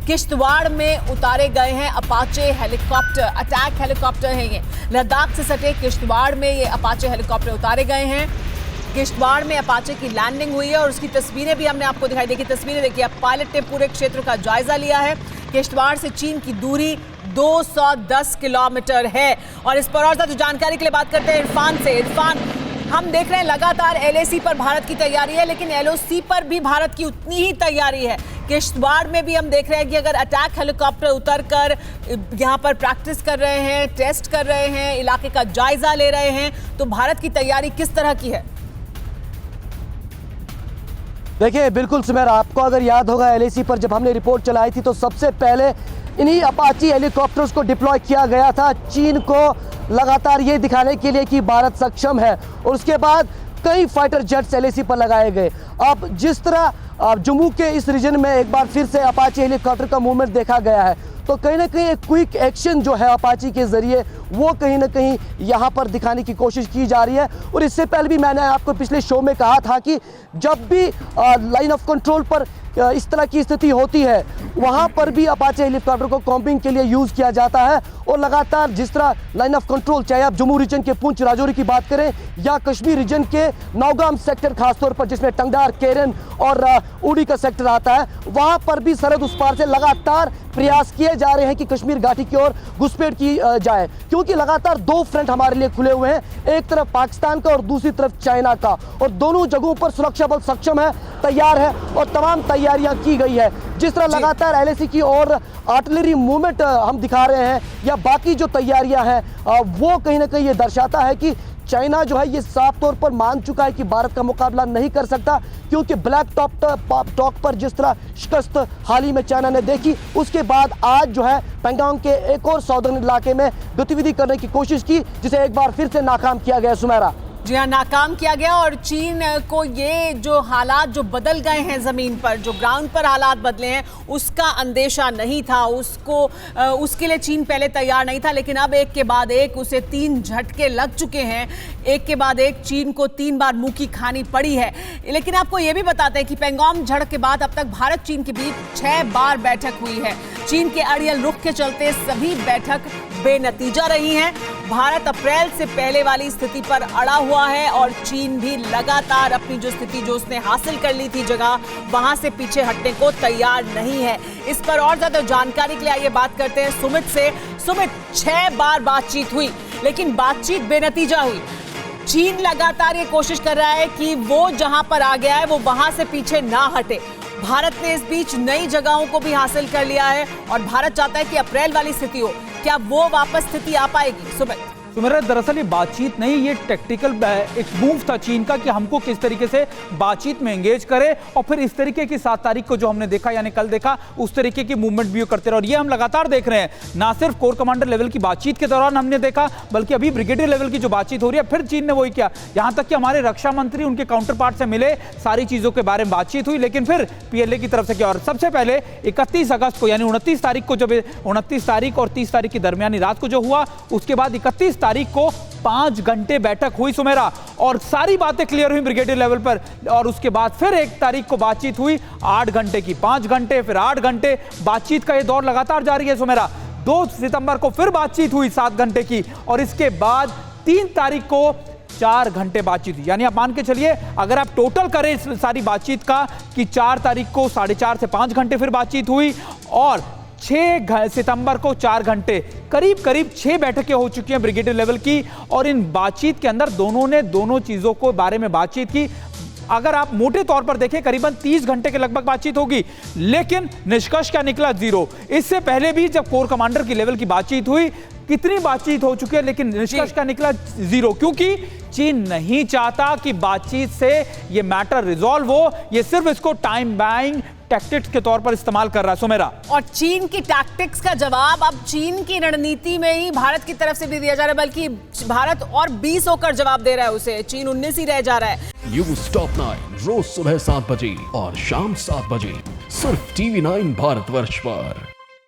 किश्तवाड़ में उतारे गए हैं अपाचे हेलीकॉप्टर, अटैक हेलीकॉप्टर हैं ये। लद्दाख से सटे किश्तवाड़ में ये अपाचे हेलीकॉप्टर उतारे गए हैं। किश्तवाड़ में अपाचे की लैंडिंग हुई है और उसकी तस्वीरें भी हमने आपको दिखाई। देखिए तस्वीरें देखिए, अब पायलट ने पूरे क्षेत्र का जायजा लिया है। किश्तवाड़ से चीन की दूरी 210 किलोमीटर है। और इस पर और ज्यादा जानकारी के लिए बात करते हैं इरफान से। इरफान, हम देख रहे हैं लगातार LAC पर भारत की तैयारी है, लेकिन LOC पर भी भारत की उतनी ही तैयारी है। किश्तवाड़ में भी हम देख रहे हैं कि अगर अटैक हेलीकॉप्टर उतरकर यहाँ पर प्रैक्टिस कर रहे हैं, टेस्ट कर रहे हैं, इलाके का जायजा ले रहे हैं, तो भारत की तैयारी किस तरह की है? देखिए बिल्कुल सुमेरा, आपको अगर याद होगा LAC पर जब हमने रिपोर्ट चलाई थी तो सबसे पहले इन्हीं अपाची हेलीकॉप्टर्स को डिप्लॉय किया गया था चीन को लगातार ये दिखाने के लिए कि भारत सक्षम है। और उसके बाद कई फाइटर जेट्स LAC पर लगाए गए। अब जिस तरह जम्मू के इस रीजन में एक बार फिर से अपाची हेलीकॉप्टर का मूवमेंट देखा गया है, तो कहीं ना कहीं एक क्विक एक्शन जो है अपाची के जरिए वो कहीं ना कहीं यहाँ पर दिखाने की कोशिश की जा रही है। और इससे पहले भी मैंने आपको पिछले शो में कहा था कि जब भी लाइन ऑफ कंट्रोल पर इस तरह की स्थिति होती है वहाँ पर भी अपाचे हेलीकॉप्टर को कॉम्बिंग के लिए यूज़ किया जाता है। और लगातार जिस तरह लाइन ऑफ कंट्रोल, चाहे आप जम्मू रीजन के पुंछ राजौरी की बात करें या कश्मीर रीजन के नौगाम सेक्टर खासतौर पर जिसमें टंगडार, केरन और उड़ी का सेक्टर आता है, वहाँ पर भी सरहद उस पार से लगातार प्रयास किए जा रहे हैं कि कश्मीर घाटी की ओर घुसपैठ की जाए, क्योंकि लगातार दो फ्रंट हमारे लिए खुले हुए हैं, एक तरफ पाकिस्तान का और दूसरी तरफ चाइना का। और दोनों जगहों पर सुरक्षा बल सक्षम है, तैयार है और तमाम तैयारियां की गई है। जिस तरह लगातार LAC की और आर्टिलरी मूवमेंट हम दिखा रहे हैं या बाकी जो तैयारियां हैं, वो कहीं ना कहीं ये दर्शाता है कि चाइना जो है ये साफ तौर पर मान चुका है कि भारत का मुकाबला नहीं कर सकता, क्योंकि ब्लैक टॉक पर जिस तरह शिकस्त हाल ही में चाइना ने देखी, उसके बाद आज जो है पैंगोंग के एक और सौदर्न इलाके में गतिविधि करने की कोशिश की, जिसे एक बार फिर से नाकाम किया गया। सुमेरा, जी हाँ, नाकाम किया गया। और चीन को ये जो हालात जो बदल गए हैं ज़मीन पर, जो ग्राउंड पर हालात बदले हैं, उसका अंदेशा नहीं था उसके लिए चीन पहले तैयार नहीं था। लेकिन अब एक के बाद एक उसे 3 झटके लग चुके हैं, एक के बाद एक चीन को 3 बार मुंह की खानी पड़ी है। लेकिन आपको ये भी बताते हैं कि पैंगोंग झड़प के बाद अब तक भारत चीन के बीच 6 बार बैठक हुई है। चीन के अड़ियल रुख के चलते सभी बैठक बेनतीजा रही हैं। भारत अप्रैल से पहले वाली स्थिति पर अड़ा हुआ है और चीन भी लगातार अपनी जो स्थिति जो उसने हासिल कर ली थी जगह, वहां से पीछे हटने को तैयार नहीं है। इस पर और ज्यादा जानकारी के लिए आइए बात करते हैं सुमित से। सुमित, 6 बार बातचीत हुई लेकिन बातचीत बेनतीजा हुई। चीन लगातार ये कोशिश कर रहा है कि वो जहां पर आ गया है वो वहां से पीछे ना हटे। भारत ने इस बीच नई जगहों को भी हासिल कर लिया है और भारत चाहता है कि अप्रैल वाली स्थिति हो। क्या वो वापस स्थिति आ पाएगी? सुमित, दरअसल ये बातचीत नहीं, ये टैक्टिकल एक मूव था चीन का कि हमको किस तरीके से बातचीत में एंगेज करे और फिर इस तरीके की 7 तारीख को जो हमने देखा यानी कल देखा, उस तरीके की मूवमेंट भी करते रहे। और ये हम लगातार देख रहे हैं, ना सिर्फ कोर कमांडर लेवल की बातचीत के दौरान हमने देखा, बल्कि अभी ब्रिगेडियर लेवल की जो बातचीत हो रही है, फिर चीन ने वही किया। यहाँ तक कि हमारे रक्षा मंत्री उनके काउंटर पार्ट से मिले, सारी चीजों के बारे में बातचीत हुई, लेकिन फिर PLA की तरफ से किया। और सबसे पहले 31 अगस्त को यानी 29 तारीख को, जब 29 तारीख और 30 तारीख की दरमियानी रात को जो हुआ, उसके बाद 31 तारीख को 5 घंटे बैठक हुई सुमेरा, और सारी बातें क्लियर हुई ब्रिगेडियर लेवल पर। और उसके बाद फिर 1 तारीख को बातचीत हुई 8 घंटे की, 5 घंटे फिर 8 घंटे, बातचीत का ये दौर लगातार जारी है सुमेरा। 2 सितंबर को फिर बातचीत हुई 7 घंटे की, और इसके बाद 3 तारीख को 4 घंटे बातचीत हुई। यानी आप मान के चलिए, अगर आप टोटल करें सारी बातचीत का, कि 4 तारीख को 4.5 से 5 घंटे फिर बातचीत हुई, और 6 सितंबर को 4 घंटे, करीब 6 बैठकें हो चुकी हैं ब्रिगेडियर लेवल की। और इन बातचीत के अंदर दोनों ने दोनों चीजों को बारे में बातचीत की। अगर आप मोटे तौर पर देखें, करीबन 30 घंटे के लगभग बातचीत होगी, लेकिन निष्कर्ष क्या निकला? 0। इससे पहले भी जब कोर कमांडर की लेवल की बातचीत हुई, कितनी बातचीत हो चुकी है, लेकिन निष्कर्ष क्या निकला? 0, क्योंकि चीन नहीं चाहता कि बातचीत से ये मैटर रिजॉल्व हो, ये सिर्फ इसको टाइम बाइंग टैक्टिक्स के तौर पर इस्तेमाल कर रहा है सुमेरा। और चीन की टैक्टिक्स का जवाब अब चीन की रणनीति में ही भारत की तरफ से भी दिया जा रहा है, बल्कि भारत और 20 होकर जवाब दे रहा है उसे, चीन 19 ही रह जा रहा है। न्यूज़ टॉप 9 रोज सुबह 7 बजे और शाम 7 बजे सिर्फ TV9 भारतवर्ष पर।